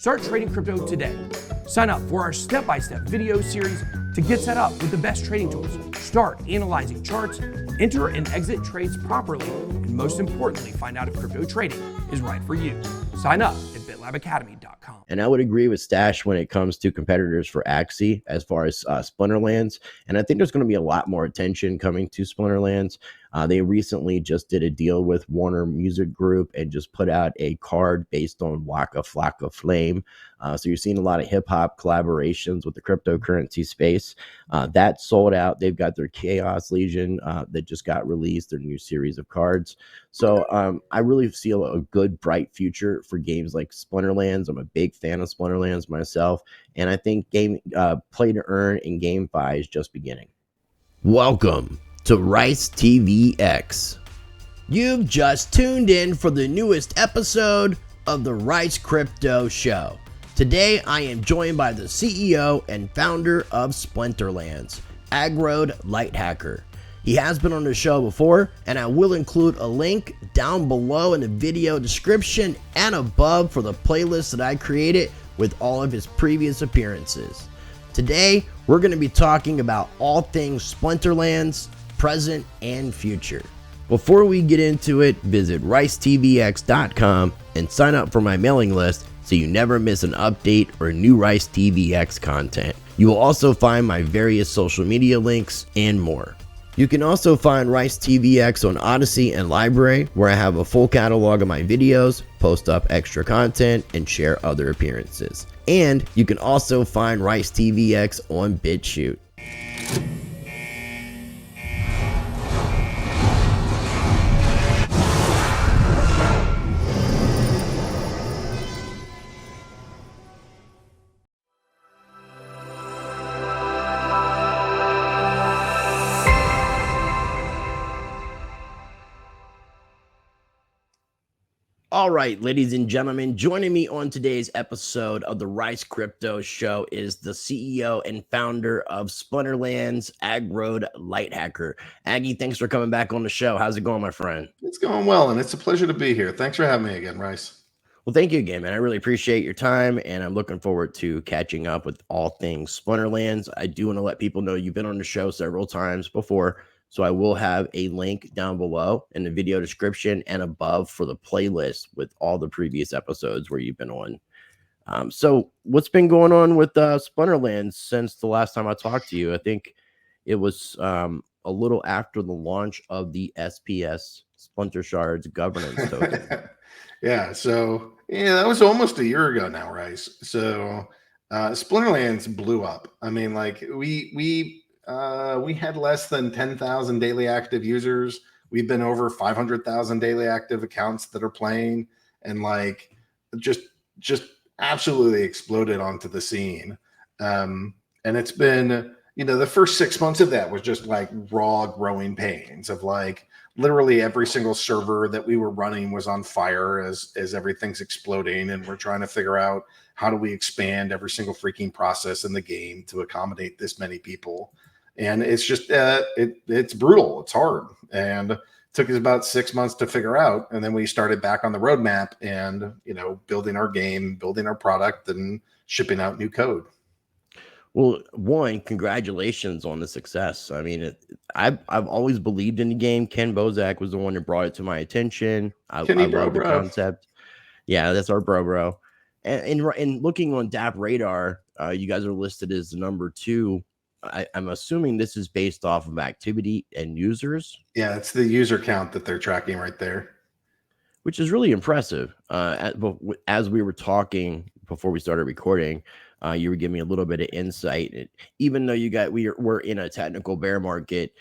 Start trading crypto today. Sign up for our step-by-step video series to get set up with the best trading tools. Start analyzing charts, enter and exit trades properly, and most importantly, find out if crypto trading is right for you. Sign up at bitlabacademy.com. And I would agree with Stash when it comes to competitors for Axie as far as Splinterlands. And I think there's going to be a lot more attention coming to Splinterlands. They recently just did a deal with Warner Music Group and just put out a card based on Waka Flocka Flame. So you're seeing a lot of hip hop collaborations with the cryptocurrency space. That sold out. They've got their Chaos Legion that just got released, their new series of cards. So I really see a good, bright future for games like Splinterlands. I'm a big fan of Splinterlands myself. And I think play to earn and GameFi is just beginning. Welcome to Rice TVX. You've just tuned in for the newest episode of the Rice Crypto Show. Today, I am joined by the CEO and founder of Splinterlands, Aggroed Lighthacker. He has been on the show before, and I will include a link down below in the video description and above for the playlist that I created with all of his previous appearances. Today, we're going to be talking about all things Splinterlands, present and future. Before we get into it, visit ricetvx.com and sign up for my mailing list so you never miss an update or new Rice TVX content. You will also find my various social media links and more. You can also find Rice TVX on Odyssey and Library, where I have a full catalog of my videos, post up extra content, and share other appearances. And you can also find Rice TVX on BitChute. All right, ladies and gentlemen, joining me on today's episode of the Rice Crypto Show is the CEO and founder of Splinterlands, Aggroed Lighthacker. Aggy, thanks for coming back on the show. How's it going, my friend? It's going well, and it's a pleasure to be here. Thanks for having me again, Rice. Well, thank you again, man. I really appreciate your time, and I'm looking forward to catching up with all things Splinterlands. I do want to let people know you've been on the show several times before, so I will have a link down below in the video description and above for the playlist with all the previous episodes where you've been on. So what's been going on with Splinterlands since the last time I talked to you? I think it was a little after the launch of the SPS Splintershards governance token. Yeah, that was almost a year ago now, Rice. So Splinterlands blew up. I mean, like we had less than 10,000 daily active users. We've been over 500,000 daily active accounts that are playing, and like just absolutely exploded onto the scene. And it's been, the first 6 months of that was just like raw growing pains of like literally every single server that we were running was on fire as everything's exploding, and we're trying to figure out how do we expand every single freaking process in the game to accommodate this many people. And it's just it's brutal. It's hard, and it took us about 6 months to figure out. And then we started back on the roadmap and building our game, building our product, and shipping out new code. Well, one, congratulations on the success. I mean, I've always believed in the game. Ken Bozak was the one that brought it to my attention. I love the concept. Yeah, that's our bro. And looking on DApp Radar, you guys are listed as the number 2. I'm assuming this is based off of activity and users. Yeah, it's the user count that they're tracking right there, which is really impressive. As we were talking before we started recording, you were giving me a little bit of insight. Even though we're in a technical bear market,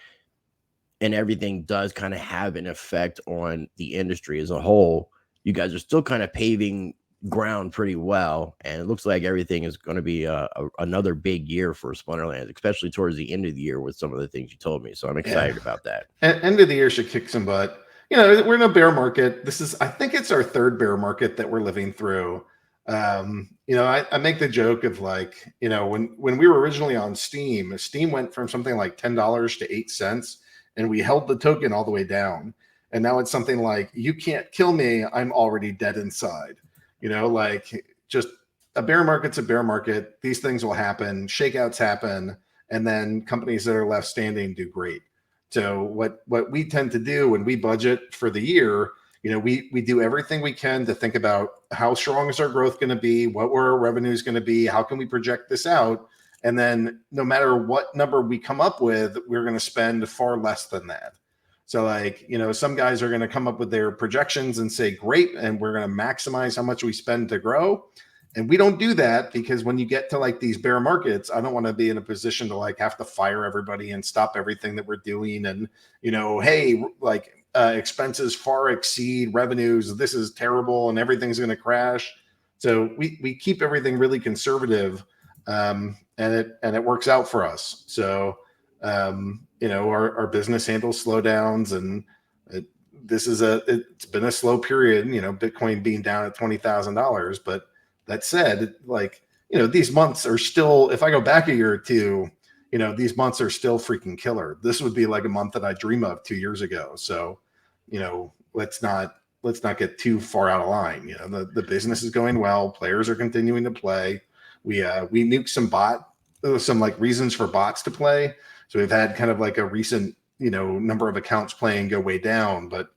and everything does kind of have an effect on the industry as a whole, you guys are still kind of paving ground pretty well, and it looks like everything is going to be another big year for Splinterlands, especially towards the end of the year with some of the things you told me. So I'm excited about that. End of the year should kick some butt. We're in a bear market. I think it's our third bear market that we're living through. I make the joke of like, when we were originally on Steam went from something like $10 to 8 cents, and we held the token all the way down. And now it's something like, you can't kill me, I'm already dead inside. Like just a bear market's a bear market. These things will happen. Shakeouts happen. And then companies that are left standing do great. So what we tend to do when we budget for the year, we do everything we can to think about how strong is our growth going to be, what were our revenues going to be, how can we project this out? And then no matter what number we come up with, we're going to spend far less than that. So like, some guys are going to come up with their projections and say, great, and we're going to maximize how much we spend to grow. And we don't do that because when you get to like these bear markets, I don't want to be in a position to like have to fire everybody and stop everything that we're doing. And, hey, like expenses far exceed revenues. This is terrible and everything's going to crash. So we keep everything really conservative, and it works out for us. So, our business handles slowdowns, and it's been a slow period, Bitcoin being down at $20,000. But that said, like, these months are still, if I go back a year or two, these months are still freaking killer. This would be like a month that I dream of 2 years ago. So, let's not get too far out of line. The business is going well. Players are continuing to play. We nuked some like reasons for bots to play. So we've had kind of like a recent, number of accounts playing go way down. But,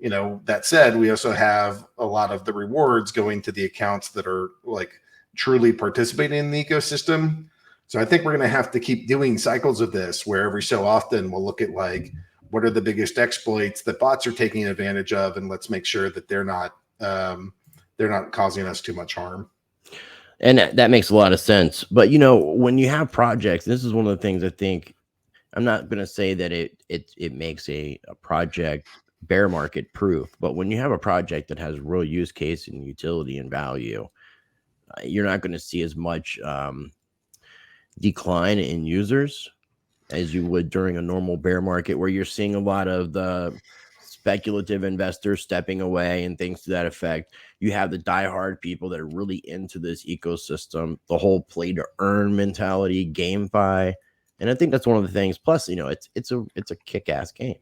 that said, we also have a lot of the rewards going to the accounts that are like truly participating in the ecosystem. So I think we're going to have to keep doing cycles of this where every so often we'll look at like, what are the biggest exploits that bots are taking advantage of? And let's make sure that they're not causing us too much harm. And that makes a lot of sense. But, when you have projects, this is one of the things I think, I'm not going to say that it makes a project bear market proof, but when you have a project that has real use case and utility and value, you're not going to see as much decline in users as you would during a normal bear market, where you're seeing a lot of the speculative investors stepping away and things to that effect. You have the diehard people that are really into this ecosystem, the whole play to earn mentality, GameFi. And I think that's one of the things. Plus, it's a kick-ass game.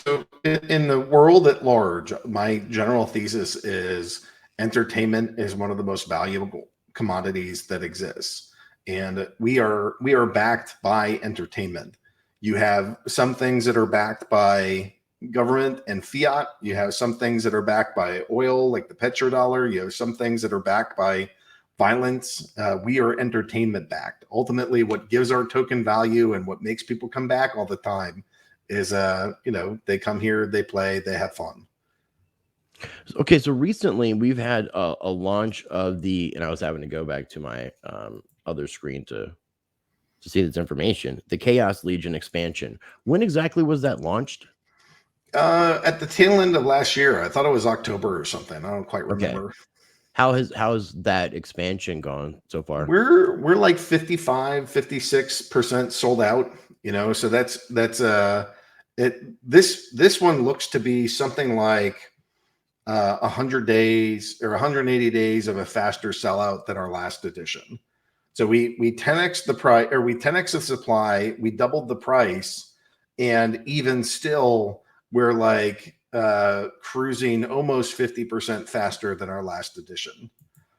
So in the world at large, my general thesis is entertainment is one of the most valuable commodities that exists. And we are backed by entertainment. You have some things that are backed by government and fiat. You have some things that are backed by oil, like the petrodollar. You have some things that are backed by violence. We are entertainment backed. Ultimately, what gives our token value and what makes people come back all the time is, they come here, they play, they have fun. Okay, so recently we've had a launch of and I was having to go back to my other screen to see this information, the Chaos Legion expansion. When exactly was that launched? At the tail end of last year. I thought it was October or something. I don't quite remember. Okay. How has that expansion gone so far? We're like 56% sold out, so that's it. This one looks to be something like 100 days or 180 days of a faster sellout than our last edition. So we 10x the price, or we 10x the supply, we doubled the price, and even still we're like cruising almost 50% faster than our last edition.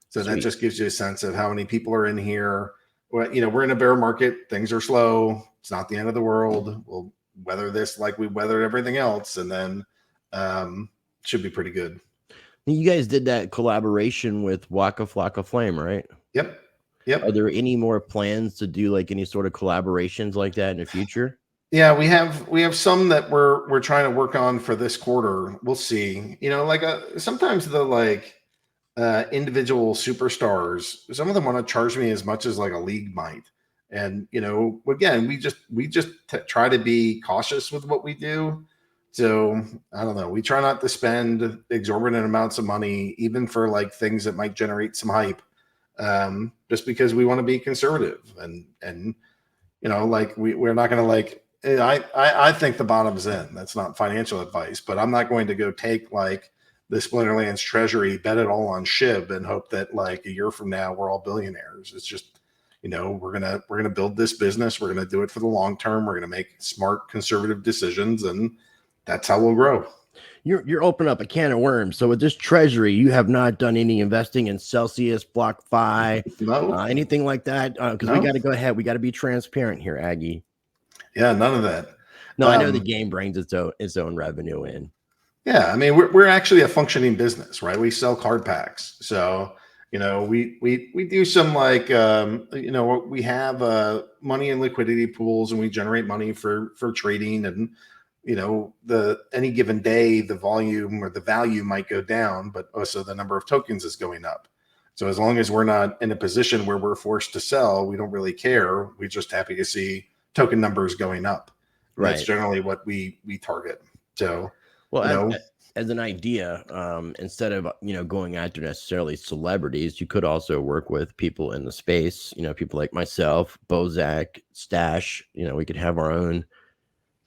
So Sweet. That just gives you a sense of how many people are in here. Well, we're in a bear market. Things are slow. It's not the end of the world. We'll weather this like we weathered everything else, and then should be pretty good. You guys did that collaboration with Waka Flocka Flame, right? Yep. Are there any more plans to do like any sort of collaborations like that in the future? Yeah, we have some that we're trying to work on for this quarter. We'll see. Sometimes the individual superstars, some of them want to charge me as much as like a league might. And again, we just try to be cautious with what we do. So I don't know. We try not to spend exorbitant amounts of money, even for like things that might generate some hype, just because we want to be conservative. And we're not going to like. I think the bottom's in. That's not financial advice, but I'm not going to go take like the Splinterlands Treasury, bet it all on SHIB, and hope that like a year from now we're all billionaires. It's just, we're gonna build this business. We're gonna do it for the long term. We're gonna make smart, conservative decisions, and that's how we'll grow. You're opening up a can of worms. So with this treasury, you have not done any investing in Celsius, BlockFi, No, anything like that? Because we no, got to go ahead. We got to be transparent here, Aggie. yeah, none of that. No, I know the game brings its own revenue in. Yeah, I mean, we're actually a functioning business, right? We sell card packs, so we do some like we have money and liquidity pools, and we generate money for trading, and the any given day the volume or the value might go down, but also the number of tokens is going up. So as long as we're not in a position where we're forced to sell, we don't really care. We're just happy to see token numbers going up. Right. That's generally what we target. So. Well, as an idea, instead of going after necessarily celebrities, you could also work with people in the space. People like myself, Bozak, Stash. We could have our own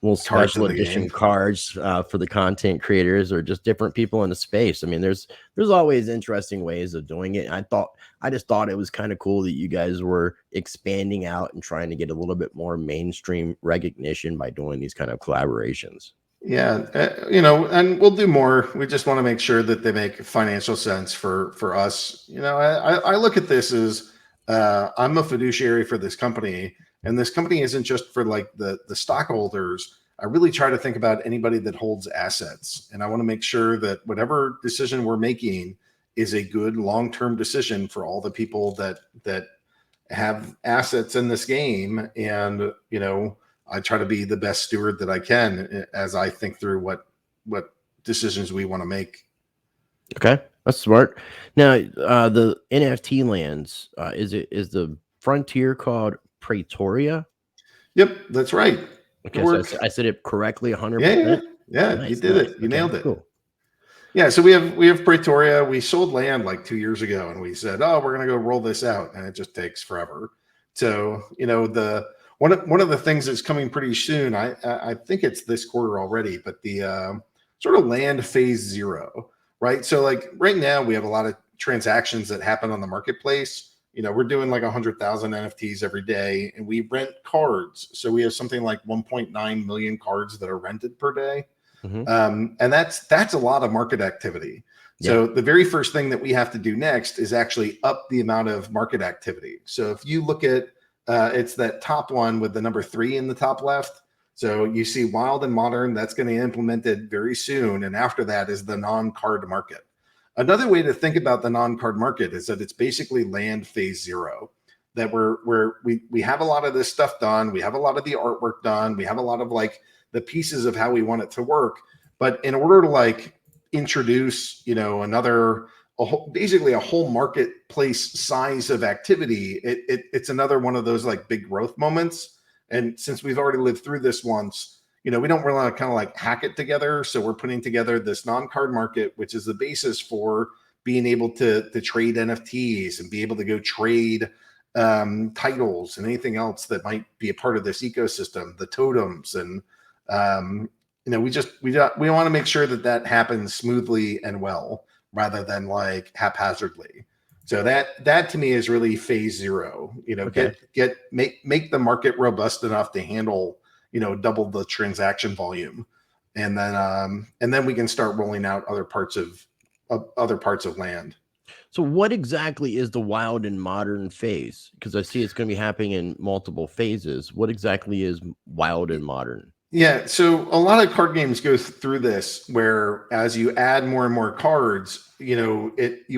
little special edition cards for the content creators, or just different people in the space. I mean, there's always interesting ways of doing it. I just thought it was kind of cool that you guys were expanding out and trying to get a little bit more mainstream recognition by doing these kind of collaborations. Yeah, and we'll do more. We just want to make sure that they make financial sense for us. I look at this as I'm a fiduciary for this company, and this company isn't just for like the stockholders. I really try to think about anybody that holds assets, and I want to make sure that whatever decision we're making is a good long-term decision for all the people that have assets in this game. And I try to be the best steward that I can as I think through what decisions we want to make. Okay, that's smart. Now, the NFT lands, is the frontier called Praetoria? Yep, that's right. Okay, so I said it correctly 100%. Yeah, Nice, you did it. You nailed it. Cool. Yeah, so we have Praetoria. We sold land like 2 years ago, and we said, oh, we're gonna go roll this out, and it just takes forever. So one of the things that's coming pretty soon, I think it's this quarter already, but the sort of land phase 0, right? So like right now we have a lot of transactions that happen on the marketplace. We're doing like 100,000 NFTs every day, and we rent cards. So we have something like 1.9 million cards that are rented per day. Mm-hmm. And that's a lot of market activity. So the very first thing that we have to do next is actually up the amount of market activity. So if you look at it's that top one with the number 3 in the top left. So you see wild and modern, that's going to be implemented very soon. And after that is the non-card market. Another way to think about the non-card market is that it's basically land phase 0, that we have a lot of this stuff done. We have a lot of the artwork done. We have a lot of like the pieces of how we want it to work. But in order to like introduce, basically a whole marketplace size of activity, it's another one of those like big growth moments. And since we've already lived through this once, we don't really want to kind of like hack it together. So we're putting together this non-card market, which is the basis for being able to trade NFTs and be able to go trade titles and anything else that might be a part of this ecosystem, the totems. And we want to make sure that happens smoothly and well, rather than like haphazardly. So that to me is really phase 0. Okay. Make the market robust enough to handle double the transaction volume, and then we can start rolling out other parts of land. So what exactly is the wild and modern phase? Because I see it's going to be happening in multiple phases. What exactly is wild and modern? Yeah, so a lot of card games go through this, where as you add more and more cards, you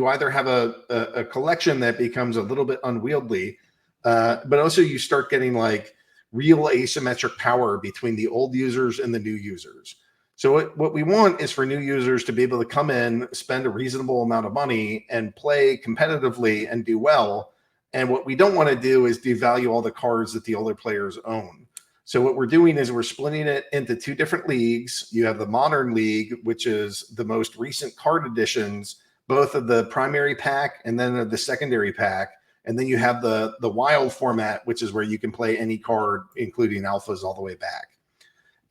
either have a collection that becomes a little bit unwieldy, but also you start getting like real asymmetric power between the old users and the new users. So what we want is for new users to be able to come in, spend a reasonable amount of money, and play competitively and do well. And what we don't want to do is devalue all the cards that the older players own. So what we're doing is we're splitting it into 2 different leagues. You have the Modern League, which is the most recent card additions, both of the primary pack and then of the secondary pack. And then you have the Wild format, which is where you can play any card, including alphas all the way back.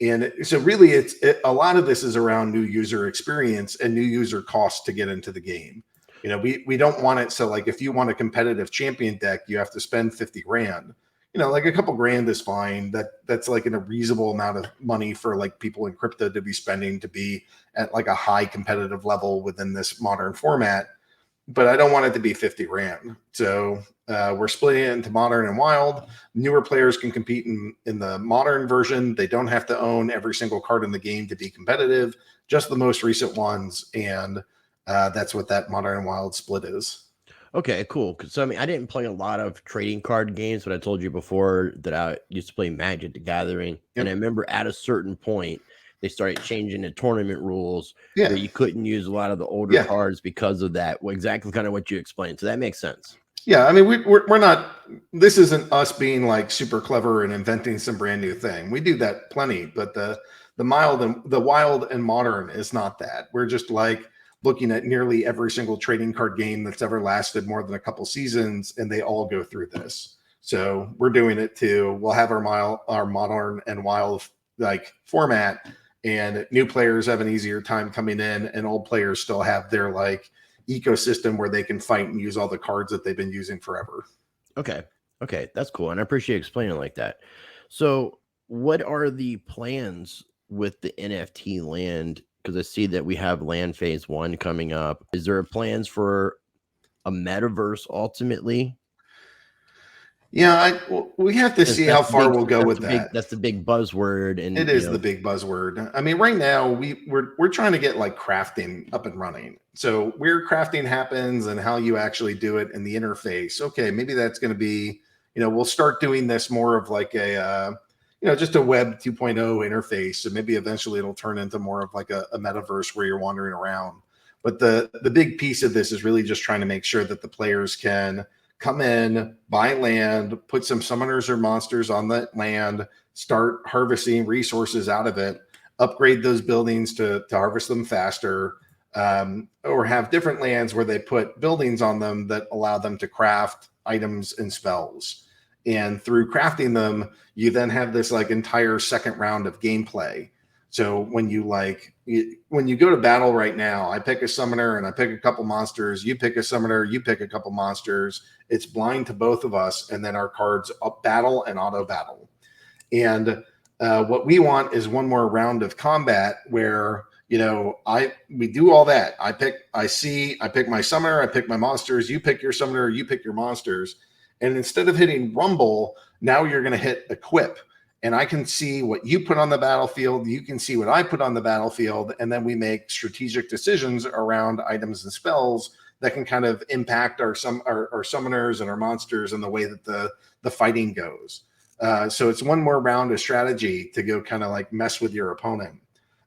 And so really a lot of this is around new user experience and new user costs to get into the game. We don't want it. So like if you want a competitive champion deck, you have to spend 50 grand. like a couple grand is fine. That's like in a reasonable amount of money for like people in crypto to be spending to be at like a high competitive level within this modern format. But I don't want it to be 50 rand. So we're splitting it into modern and wild. Newer players can compete in the modern version. They don't have to own every single card in the game to be competitive, just the most recent ones. And that's what that modern and wild split is. Okay, cool. So, I mean, I didn't play a lot of trading card games, but I told you before that I used to play Magic the Gathering. Yep. And I remember at a certain point, they started changing the tournament rules Yeah. where you couldn't use a lot of the older cards because of that. Well, exactly kind of what you explained. So that makes sense. Yeah, I mean, we're not, this isn't us being like super clever and inventing some brand new thing. We do that plenty, but the wild and modern is not that. We're just like looking at nearly every single trading card game that's ever lasted more than a couple seasons, and they all go through this. So we're doing it too. We'll have our modern and wild like format, and new players have an easier time coming in, and old players still have their like ecosystem where they can fight and use all the cards that they've been using forever. Okay, that's cool, and I appreciate you explaining it like that. So what are the plans with the NFT land? Because I see that we have land phase 1 coming up. Is there plans for a metaverse ultimately? Yeah, we have to see how far we'll go with that. That's the big buzzword, and it is the big buzzword. I mean, right now we're trying to get like crafting up and running. So where crafting happens and how you actually do it in the interface. Okay, maybe that's going to be, we'll start doing this more of like a just a web 2.0 interface. So maybe eventually it'll turn into more of like a metaverse where you're wandering around. But the big piece of this is really just trying to make sure that the players can come in, buy land, put some summoners or monsters on that land, start harvesting resources out of it, upgrade those buildings to harvest them faster, or have different lands where they put buildings on them that allow them to craft items and spells. And through crafting them, you then have this like entire second round of gameplay. So when you go to battle right now, I pick a summoner and I pick a couple monsters. You pick a summoner, you pick a couple monsters. It's blind to both of us, and then our cards up battle and auto battle. And what we want is one more round of combat where we do all that. I pick my summoner, I pick my monsters. You pick your summoner, you pick your monsters. And instead of hitting rumble, now you're going to hit equip. And I can see what you put on the battlefield. You can see what I put on the battlefield. And then we make strategic decisions around items and spells that can kind of impact our summoners and our monsters and the way that the fighting goes. So it's one more round of strategy to go kind of like mess with your opponent.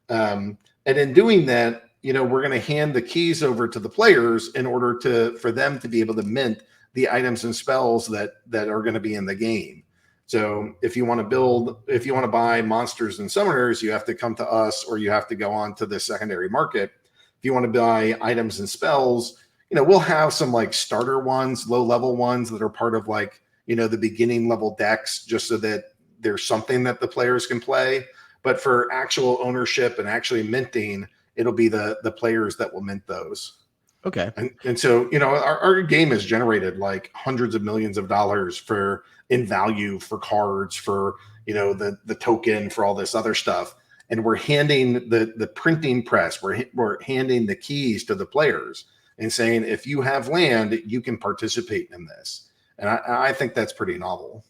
And in doing that, we're going to hand the keys over to the players in order for them to be able to mint the items and spells that are going to be in the game. So if you want to buy monsters and summoners, you have to come to us, or you have to go on to the secondary market. If you want to buy items and spells, we'll have some like starter ones, low level ones that are part of like, the beginning level decks, just so that there's something that the players can play. But for actual ownership and actually minting, it'll be the players that will mint those. Okay. And so, our game has generated like hundreds of millions of dollars in value for cards, for, the token, for all this other stuff. And we're handing the printing press, we're handing the keys to the players and saying, if you have land, you can participate in this. And I think that's pretty novel.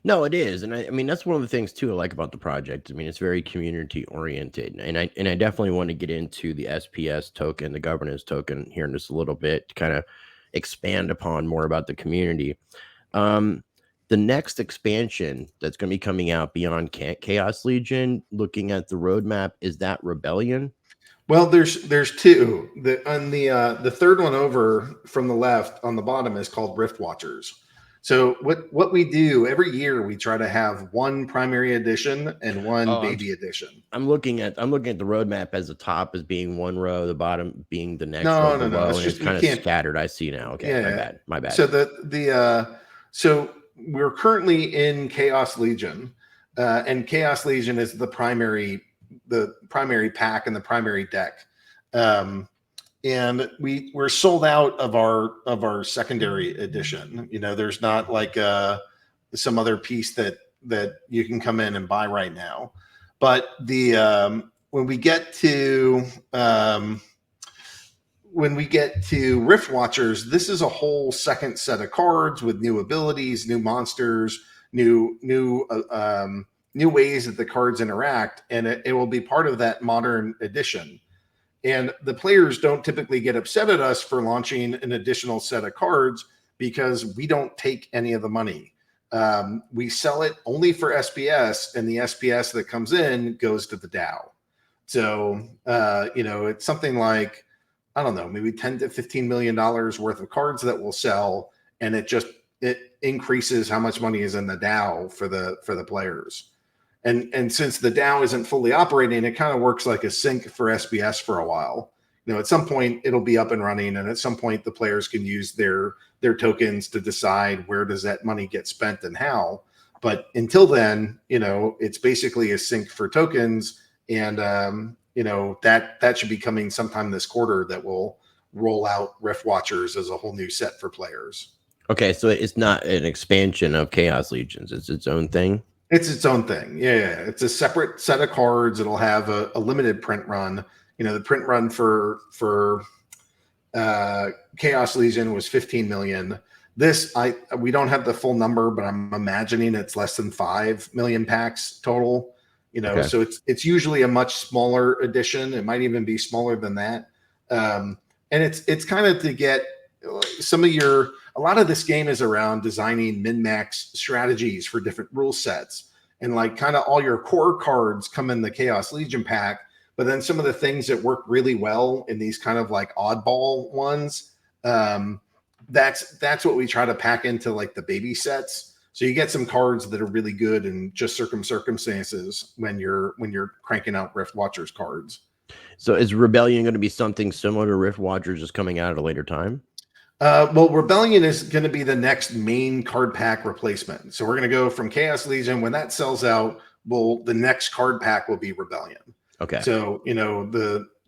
No, it is. And I mean, that's one of the things too I like about the project. I mean, it's very community oriented, and I definitely want to get into the SPS token, the governance token, here in just a little bit to kind of expand upon more about the community. The next expansion that's going to be coming out beyond Chaos Legion, looking at the roadmap, is that Rebellion? Well, there's two. The third one over from the left on the bottom is called Rift Watchers. So what we do every year, we try to have one primary edition and one baby edition. I'm looking at the roadmap as the top as being one row, the bottom being the next row. No. It's kind of scattered. I see now. Okay, yeah. My bad. So so we're currently in Chaos Legion, and Chaos Legion is the primary pack and the primary deck. And we're sold out of our secondary edition. There's not like some other piece that you can come in and buy right now. But the when we get to Rift Watchers, this is a whole second set of cards with new abilities, new monsters, new ways that the cards interact, and it will be part of that modern edition. And the players don't typically get upset at us for launching an additional set of cards because we don't take any of the money. We sell it only for SPS, and the SPS that comes in goes to the DAO. So, it's something like, I don't know, maybe $10 to $15 million worth of cards that we'll sell, and it increases how much money is in the DAO for the players. And since the DAO isn't fully operating, it kind of works like a sink for SPS for a while. At some point it'll be up and running, and at some point the players can use their tokens to decide where does that money get spent and how. But until then, it's basically a sink for tokens, and that should be coming sometime this quarter. That will roll out Rift Watchers as a whole new set for players. Okay, so it's not an expansion of Chaos Legions; it's its own thing. It's its own thing. Yeah, it's a separate set of cards. It'll have a limited print run. The print run for Chaos Legion was 15 million. We don't have the full number, but I'm imagining it's less than 5 million packs total. Okay. So it's usually a much smaller edition. It might even be smaller than that. And it's kind of to get a lot of this game is around designing min-max strategies for different rule sets. And like kind of all your core cards come in the Chaos Legion pack, but then some of the things that work really well in these kind of like oddball ones, that's what we try to pack into like the baby sets. So you get some cards that are really good in just circumstances when you're cranking out Rift Watchers cards. So is Rebellion going to be something similar to Rift Watchers just coming out at a later time? Well, Rebellion is going to be the next main card pack replacement. So we're going to go from Chaos Legion. When that sells out, the next card pack will be Rebellion. Okay. So,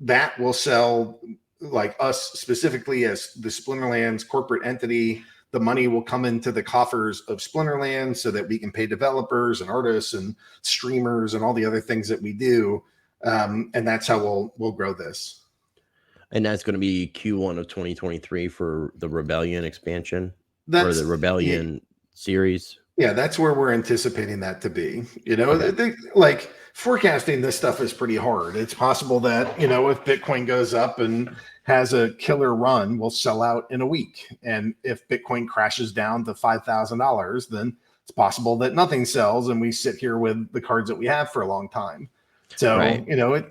that will sell, like us specifically as the Splinterlands corporate entity. The money will come into the coffers of Splinterlands so that we can pay developers and artists and streamers and all the other things that we do. And that's how we'll grow this. And that's going to be Q1 of 2023 for the Rebellion expansion or the Rebellion series. Yeah, that's where we're anticipating that to be. Okay. Like forecasting this stuff is pretty hard. It's possible that, if Bitcoin goes up and has a killer run, we'll sell out in a week. And if Bitcoin crashes down to $5,000, then it's possible that nothing sells and we sit here with the cards that we have for a long time. So, right.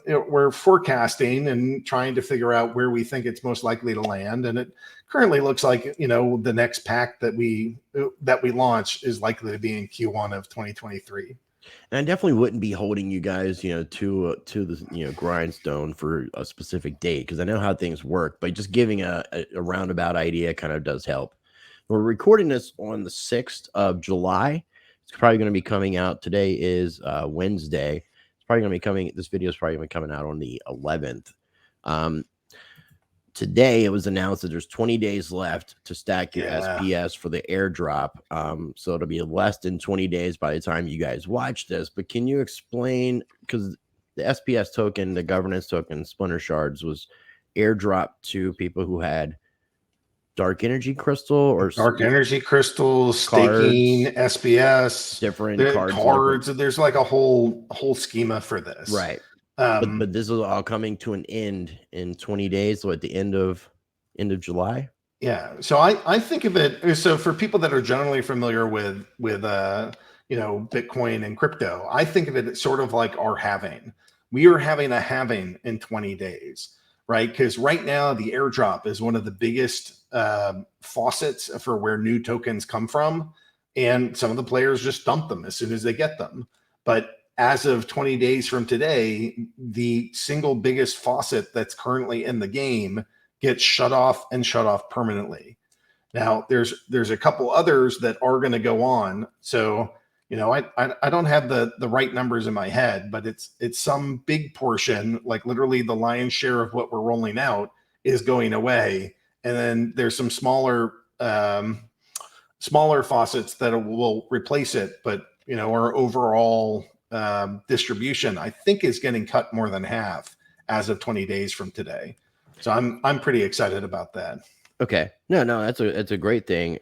We're forecasting and trying to figure out where we think it's most likely to land. And it currently looks like, the next pack that we launch is likely to be in Q1 of 2023. And I definitely wouldn't be holding you guys, to the, grindstone for a specific date, because I know how things work, but just giving a roundabout idea kind of does help. We're recording this on the 6th of July. It's probably going to be coming out. Today is Wednesday. This video is probably going to be coming out on the 11th. Today it was announced that there's 20 days left to stack your SPS for the airdrop. So it'll be less than 20 days by the time you guys watch this. But can you explain, because the SPS token, the governance token, Splintershards, was airdropped to people who had dark energy crystals, staking, SPS, different cards. There's like a whole schema for this, right? But this is all coming to an end in 20 days. So at the end of July. Yeah. So I think of it. So for people that are generally familiar with Bitcoin and crypto, I think of it sort of like our halving. We are having a halving in 20 days. Right, because right now the airdrop is one of the biggest faucets for where new tokens come from, and some of the players just dump them as soon as they get them. But as of 20 days from today, the single biggest faucet that's currently in the game gets shut off permanently. Now, there's a couple others that are going to go on. So, I don't have the right numbers in my head, but it's some big portion, like literally the lion's share of what we're rolling out is going away. And then there's some smaller smaller faucets that will replace it, but our overall distribution, I think, is getting cut more than half as of 20 days from today. So I'm pretty excited about that. Okay. No, that's a great thing.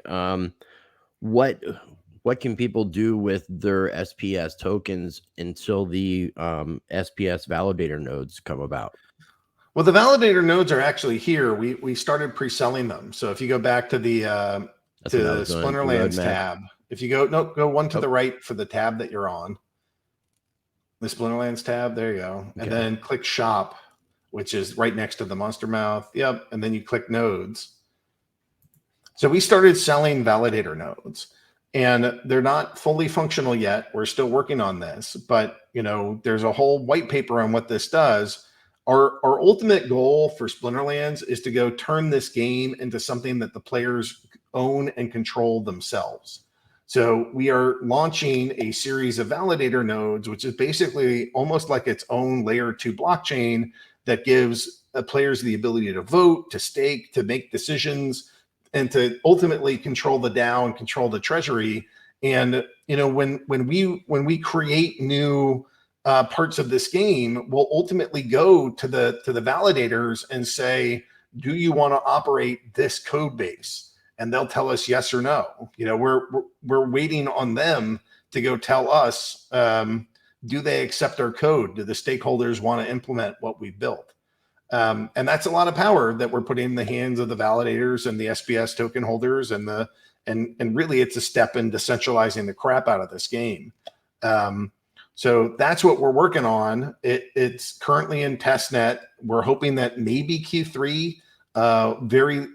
What can people do with their SPS tokens until the SPS validator nodes come about? Well, the validator nodes are actually here. We started pre-selling them. So if you go back to the Splinterlands tab, if you go one to the right for the tab that you're on, the Splinterlands tab, there you go. And then click shop, which is right next to the monster mouth. Yep. And then you click nodes. So we started selling validator nodes, and they're not fully functional yet. We're still working on this, but there's a whole white paper on what this does. Our ultimate goal for Splinterlands is to go turn this game into something that the players own and control themselves. So we are launching a series of validator nodes, which is basically almost like its own layer 2 blockchain that gives players the ability to vote, to stake, to make decisions, and to ultimately control the DAO and control the treasury. And when we create new parts of this game, we'll ultimately go to the validators and say, do you want to operate this code base? And they'll tell us yes or no. We're waiting on them to go tell us, do they accept our code? Do the stakeholders want to implement what we built? And that's a lot of power that we're putting in the hands of the validators and the SPS token holders, and really it's a step in decentralizing the crap out of this game. So that's what we're working on. It's currently in testnet. We're hoping that maybe Q3,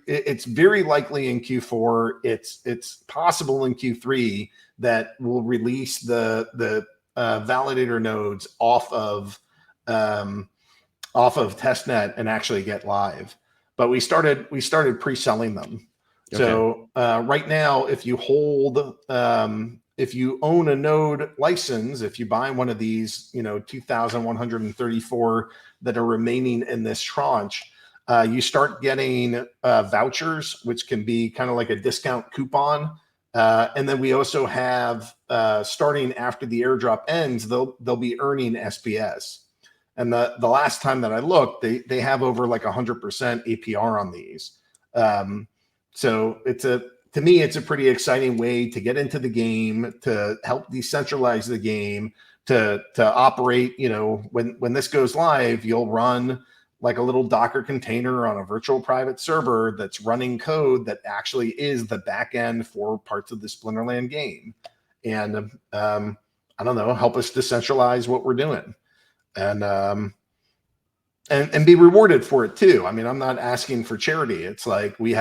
it's very likely in Q4. It's possible in Q3 that we'll release the validator nodes off of testnet and actually get live. But we started pre-selling them. Okay. So right now, if you hold, if you own a node license, if you buy one of these, 2,134 that are remaining in this tranche, you start getting vouchers, which can be kind of like a discount coupon. And then we also have, starting after the airdrop ends, they'll be earning SPS. And the last time that I looked, they have over like 100% APR on these. So to me, it's a pretty exciting way to get into the game, to help decentralize the game, to operate. When this goes live, you'll run like a little Docker container on a virtual private server that's running code that actually is the back end for parts of the Splinterland game. And I don't know, help us decentralize what we're doing. And be rewarded for it too. I mean, I'm not asking for charity. It's like we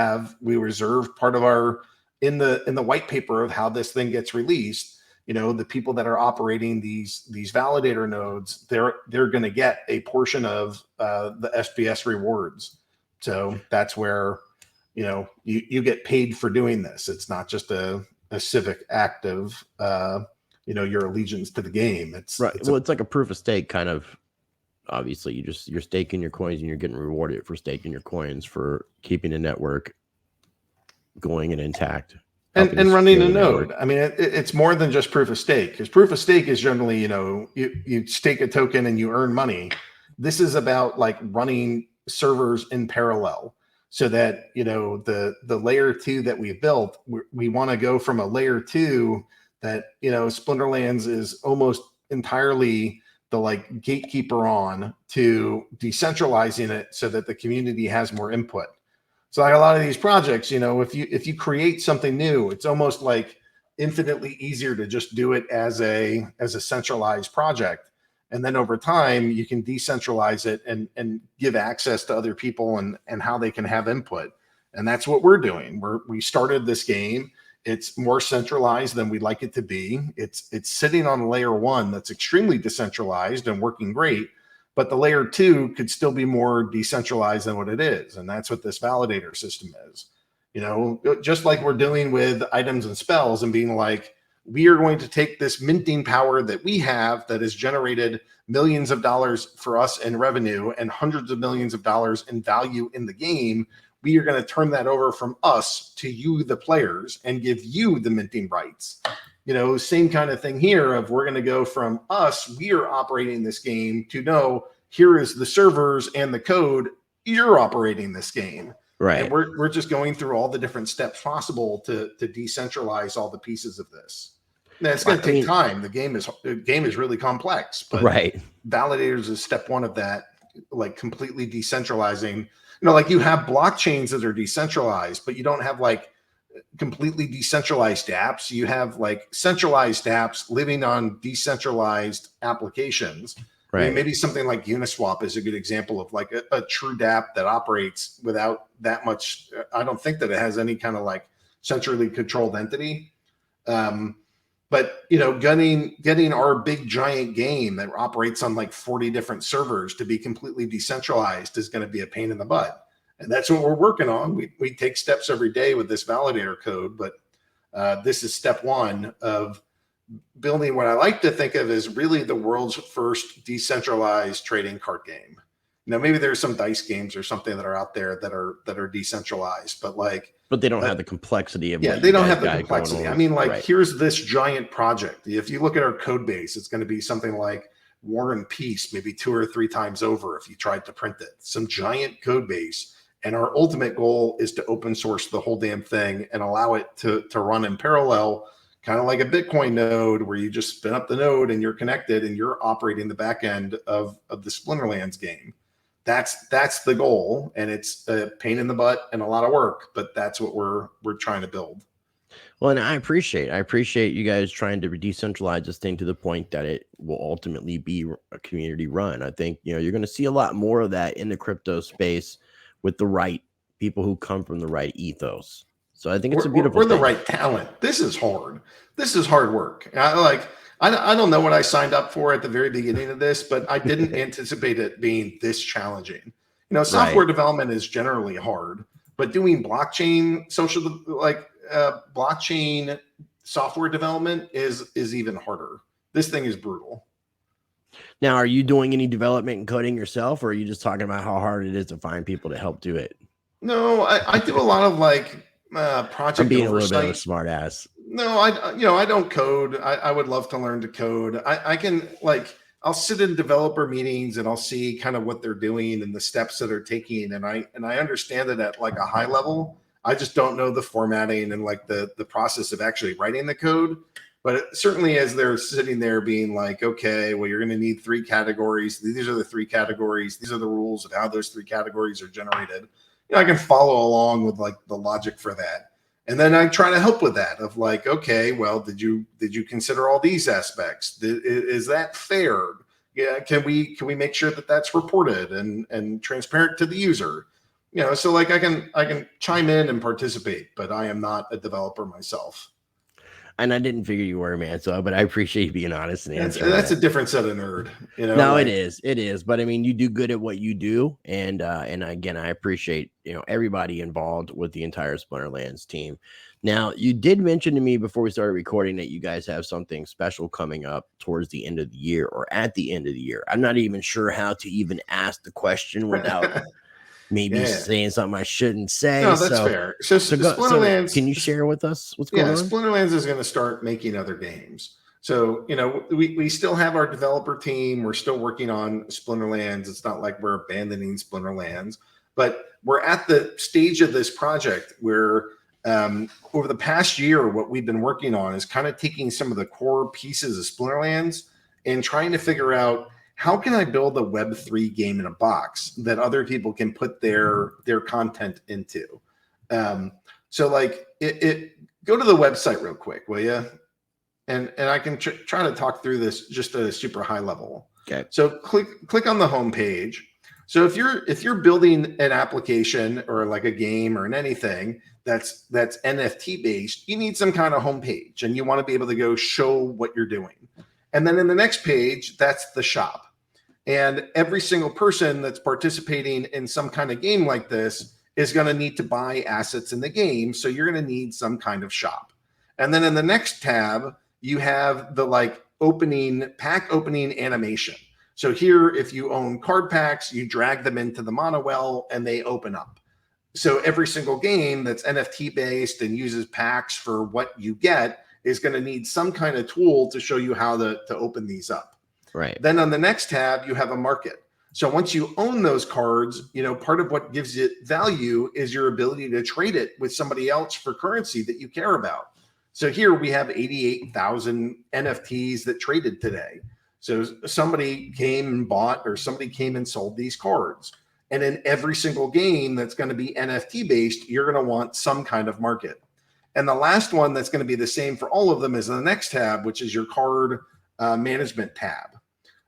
reserve part of our in the white paper of how this thing gets released. The people that are operating these validator nodes, they're going to get a portion of the SPS rewards. So that's where you get paid for doing this. It's not just a civic act of your allegiance to the game. It's right. It's like a proof of stake kind of. Obviously, you're staking your coins and you're getting rewarded for staking your coins for keeping the network going and intact and running a node. I mean, it's more than just proof of stake, because proof of stake is generally you stake a token and you earn money. This is about like running servers in parallel, so that the layer 2 that we've built, we want to go from a layer 2 that Splinterlands is almost entirely the like gatekeeper on, to decentralizing it so that the community has more input. So like a lot of these projects, if you create something new, it's almost like infinitely easier to just do it as a centralized project. And then over time you can decentralize it and give access to other people and how they can have input. And that's what we're doing. We started this game. It's more centralized than we'd like it to be. It's sitting on layer 1 that's extremely decentralized and working great, but the layer 2 could still be more decentralized than what it is. And that's what this validator system is. Just like we're doing with items and spells and being like, we are going to take this minting power that we have that has generated millions of dollars for us in revenue and hundreds of millions of dollars in value in the game. we are going to turn that over from us to you, the players, and give you the minting rights. Same kind of thing here of we're going to go from us, we are operating this game, to no, here is the servers and the code, you're operating this game. Right. And we're just going through all the different steps possible to decentralize all the pieces of this. Now, it's going to take time. The game is really complex, but validators is step one of that, like completely decentralizing. Like you have blockchains that are decentralized, but you don't have like completely decentralized apps. You have like centralized apps living on decentralized applications. Right. I mean, maybe something like Uniswap is a good example of like a true dApp that operates without that much. I don't think that it has any kind of like centrally controlled entity. But getting our big giant game that operates on like 40 different servers to be completely decentralized is going to be a pain in the butt. And that's what we're working on. We take steps every day with this validator code, but this is step one of building what I like to think of as really the world's first decentralized trading card game. Maybe there's some dice games or something that are out there that are decentralized, but they don't have the complexity of they don't have the complexity. I mean, here's this giant project. If you look at our code base, it's going to be something like War and Peace, maybe 2 or 3 times over if you tried to print it. Some giant code base. And our ultimate goal is to open source the whole damn thing and allow it to run in parallel, kind of like a Bitcoin node where you just spin up the node and you're connected and you're operating the back end of the Splinterlands game. That's the goal, and it's a pain in the butt and a lot of work, but that's what we're trying to build. Well, and I appreciate you guys trying to decentralize this thing to the point that it will ultimately be a community run. I think you're going to see a lot more of that in the crypto space with the right people who come from the right ethos. So I think it's a beautiful thing. We're the right talent. This is hard. This is hard work. I don't know what I signed up for at the very beginning of this, but I didn't anticipate it being this challenging. Software development is generally hard, but doing blockchain blockchain software development is even harder. This thing is brutal. Now, are you doing any development and coding yourself, or are you just talking about how hard it is to find people to help do it? No, I do a lot of project I'm being oversight. A little bit of a smart ass. No, I don't code. I would love to learn to code. I can I'll sit in developer meetings and I'll see kind of what they're doing and the steps that they're taking. And I understand it at like a high level. I just don't know the formatting and like the process of actually writing the code. But certainly as they're sitting there being like, okay, well, you're going to need 3 categories. These are the 3 categories. These are the rules of how those 3 categories are generated. I can follow along with like the logic for that. And then I try to help with that of like, okay, well, did you consider all these aspects? Is that fair? Yeah. Can we make sure that that's reported and transparent to the user? So like I can chime in and participate, but I am not a developer myself. And I didn't figure you were, man. But I appreciate you being honest and answering. That's a different set of nerd. No, it is. But I mean, you do good at what you do, and again, I appreciate everybody involved with the entire Splinterlands team. Now, you did mention to me before we started recording that you guys have something special coming up towards the end of the year or at the end of the year. I'm not even sure how to even ask the question without. Maybe saying something I shouldn't say. No, that's fair. So Splinterlands, can you share with us what's going on? Splinterlands is going to start making other games. So, we still have our developer team. We're still working on Splinterlands. It's not like we're abandoning Splinterlands, but we're at the stage of this project where over the past year, what we've been working on is kind of taking some of the core pieces of Splinterlands and trying to figure out how can I build a Web3 game in a box that other people can put their content into? So like go to the website real quick, will you? And I can try to talk through this just at a super high level. Okay. So click on the home page. So if you're building an application or like a game or anything that's NFT based, you need some kind of home page and you want to be able to go show what you're doing. And then in the next page, that's the shop. And every single person that's participating in some kind of game like this is going to need to buy assets in the game. So you're going to need some kind of shop. And then in the next tab, you have the pack opening animation. So here, if you own card packs, you drag them into the monowell and they open up. So every single game that's NFT based and uses packs for what you get is going to need some kind of tool to show you how to open these up. Right. Then on the next tab, you have a market. So once you own those cards, part of what gives it value is your ability to trade it with somebody else for currency that you care about. So here we have 88,000 NFTs that traded today. So somebody came and bought, or somebody came and sold these cards. And in every single game that's going to be NFT based, you're going to want some kind of market. And the last one that's going to be the same for all of them is the next tab, which is your card management tab.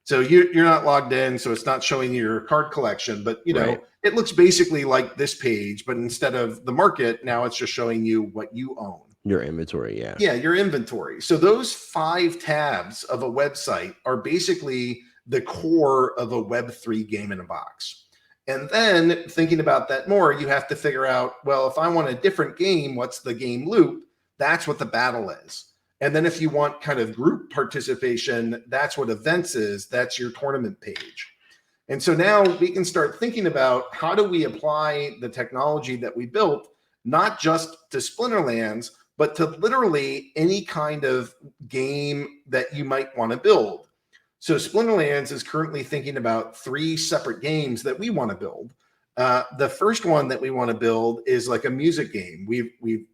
So you're not logged in, so it's not showing you your card collection, but Right. it looks basically like this page, but instead of the market, now it's just showing you what you own. Your inventory, yeah. Yeah, your inventory. So those 5 tabs of a website are basically the core of a Web3 game in a box. And then thinking about that more, you have to figure out, well, if I want a different game, what's the game loop? That's what the battle is. And then if you want kind of group participation, that's what events is. That's your tournament page. And so now we can start thinking about how do we apply the technology that we built, not just to Splinterlands, but to literally any kind of game that you might want to build. So Splinterlands is currently thinking about 3 separate games that we want to build. The first one that we want to build is like a music game. We've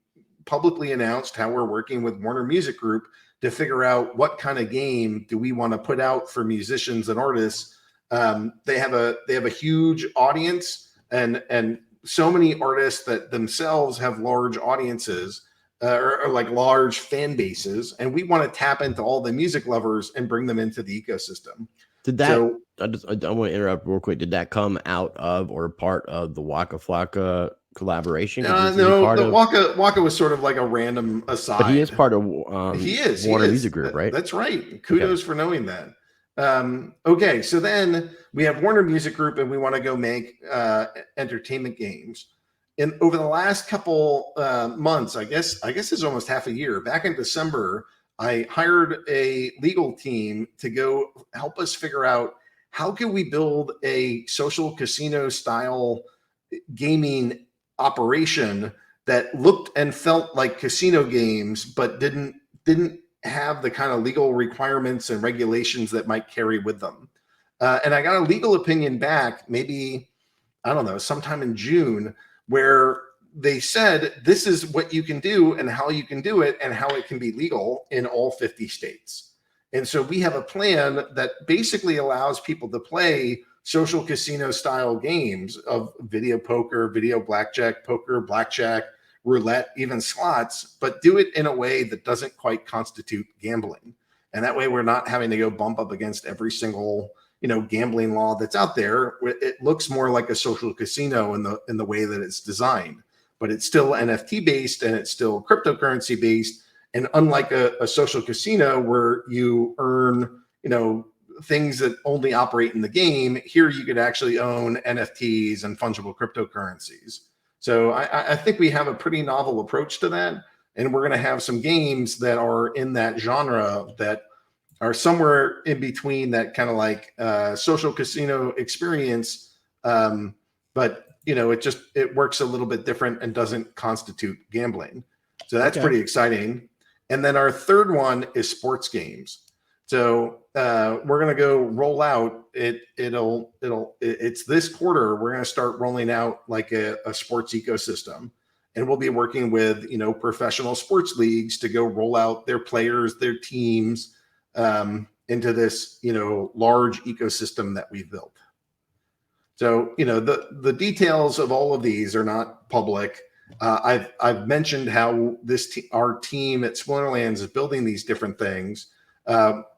publicly announced how we're working with Warner Music Group to figure out what kind of game do we want to put out for musicians and artists. They have a huge audience and so many artists that themselves have large audiences or like large fan bases, and we want to tap into all the music lovers and bring them into the ecosystem. Did that? So, I want to interrupt real quick. Did that come out of or part of the Waka Flocka collaboration? No, Waka was sort of like a random aside. But he is part of Warner Music Group, right? That's right. Kudos for knowing that. Okay, so then we have Warner Music Group, and we want to go make entertainment games. And over the last couple months, I guess it's almost half a year. Back in December, I hired a legal team to go help us figure out how can we build a social casino style gaming operation that looked and felt like casino games, but didn't have the kind of legal requirements and regulations that might carry with them. And I got a legal opinion back, maybe, I don't know, sometime in June, where they said, this is what you can do and how you can do it and how it can be legal in all 50 states. And so we have a plan that basically allows people to play social casino style games of video poker, video blackjack, poker, blackjack, roulette, even slots, but do it in a way that doesn't quite constitute gambling. And that way we're not having to go bump up against every single gambling law that's out there. It looks more like a social casino in the way that it's designed, but it's still NFT based and it's still cryptocurrency based. And unlike a social casino where you earn, things that only operate in the game, here you could actually own NFTs and fungible cryptocurrencies. So I think we have a pretty novel approach to that. And we're going to have some games that are in that genre that are somewhere in between that kind of like social casino experience. But it works a little bit different and doesn't constitute gambling. So that's pretty exciting. And then our third one is sports games. So we're going to go roll out it's this quarter. We're going to start rolling out like a sports ecosystem, and we'll be working with, professional sports leagues to go roll out their players, their teams, into this, large ecosystem that we've built. So, the details of all of these are not public. I've mentioned how our team at Splinterlands is building these different things.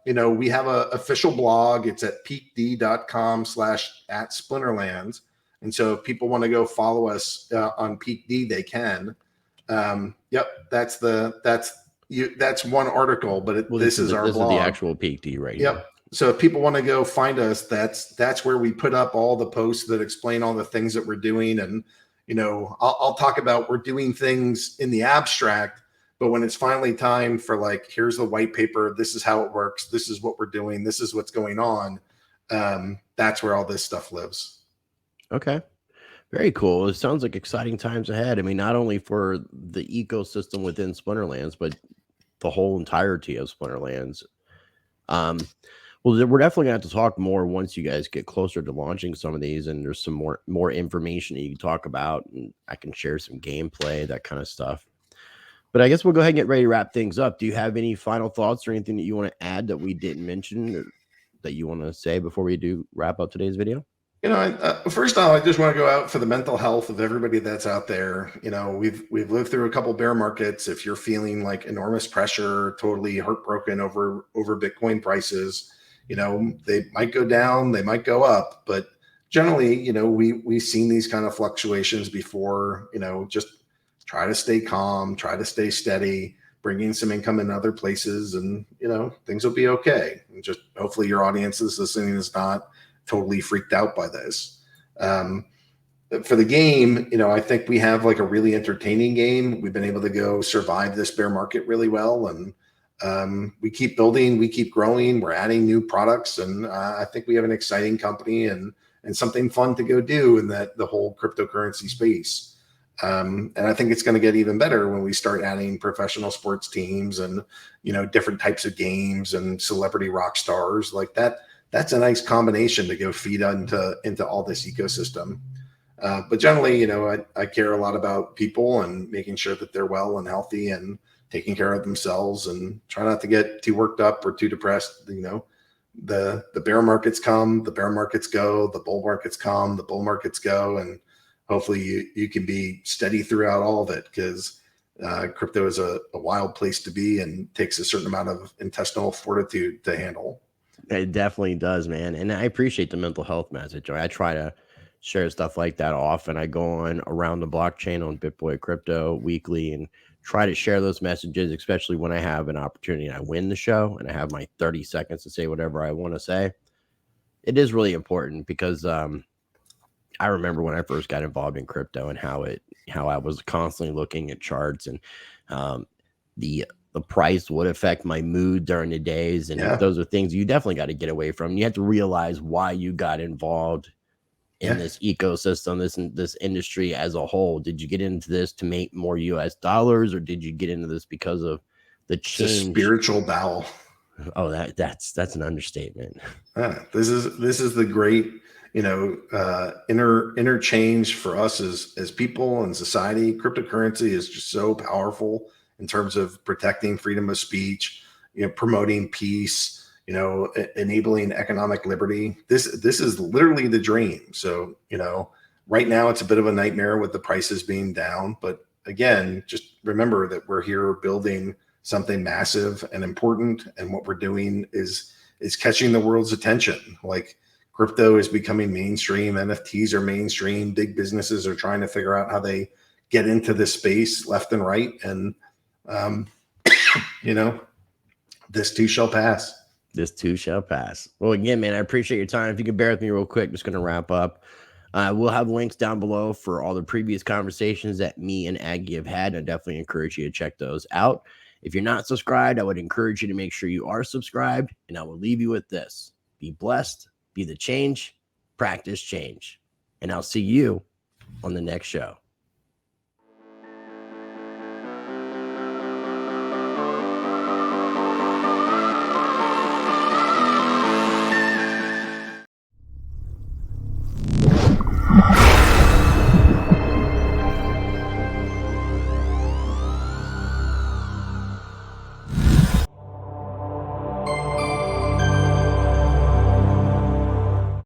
We have an official blog. It's at peakd.com/@Splinterlands. And so if people want to go follow us on PeakD, they can. That's one article, but this is our blog. This is the actual PeakD right here. Yep. So if people want to go find us, that's where we put up all the posts that explain all the things that we're doing. And, I'll talk about we're doing things in the abstract, but when it's finally time for like, here's the white paper, this is how it works, this is what we're doing, this is what's going on, that's where all this stuff lives. Okay. Very cool. It sounds like exciting times ahead. I mean, not only for the ecosystem within Splinterlands, but the whole entirety of Splinterlands. Well, we're definitely gonna have to talk more once you guys get closer to launching some of these, and there's some more information that you can talk about, and I can share some gameplay, that kind of stuff. But I guess we'll go ahead and get ready to wrap things up. Do you have any final thoughts or anything that you want to add that we didn't mention, or that you want to say before we do wrap up today's video? You know, first off, I just want to go out for the mental health of everybody that's out there. You know, we've lived through a couple bear markets. If you're feeling like enormous pressure, totally heartbroken over Bitcoin prices, you know, they might go down, they might go up, but generally, you know, we've seen these kind of fluctuations before. You know, just try to stay calm, try to stay steady, bring in some income in other places, and you know, things will be okay. And just hopefully your audience is listening is not totally freaked out by this. For the game, you know, I think we have like a really entertaining game. We've been able to go survive this bear market really well, and we keep building, we keep growing, we're adding new products, and I think we have an exciting company and something fun to go do in the whole cryptocurrency space. And I think it's going to get even better when we start adding professional sports teams and, you know, different types of games and celebrity rock stars like that. That's a nice combination to go feed into all this ecosystem. But generally, you know, I care a lot about people and making sure that they're well and healthy and taking care of themselves, and try not to get too worked up or too depressed. You know, the bear markets come, the bear markets go, the bull markets come, the bull markets go, and hopefully you can be steady throughout all of it, because crypto is a wild place to be and takes a certain amount of intestinal fortitude to handle. It definitely does, man. And I appreciate the mental health message. I try to share stuff like that often. I go on Around the Blockchain on BitBoy Crypto weekly and try to share those messages, especially when I have an opportunity and I win the show and I have my 30 seconds to say whatever I want to say. It is really important because I remember when I first got involved in crypto and how I was constantly looking at charts, and the price would affect my mood during the days. And those are things you definitely got to get away from. You have to realize why you got involved in this ecosystem, this industry as a whole. Did you get into this to make more US dollars, or did you get into this because of the change? It's a spiritual bowel. Oh, that's an understatement. This is the great, you know, interchange for us as people and society. Cryptocurrency is just so powerful in terms of protecting freedom of speech, you know, promoting peace, you know, enabling economic liberty. This is literally the dream. So, you know, right now it's a bit of a nightmare with the prices being down, but again, just remember that we're here building something massive and important, and what we're doing is catching the world's attention. Like, crypto is becoming mainstream, NFTs are mainstream, big businesses are trying to figure out how they get into this space left and right, and you know, this too shall pass. This too shall pass. Well, again, man, I appreciate your time. If you could bear with me real quick, just going to wrap up. We'll have links down below for all the previous conversations that me and Aggy have had. I definitely encourage you to check those out. If you're not subscribed, I would encourage you to make sure you are subscribed. And I will leave you with this: be blessed, be the change, practice change. And I'll see you on the next show.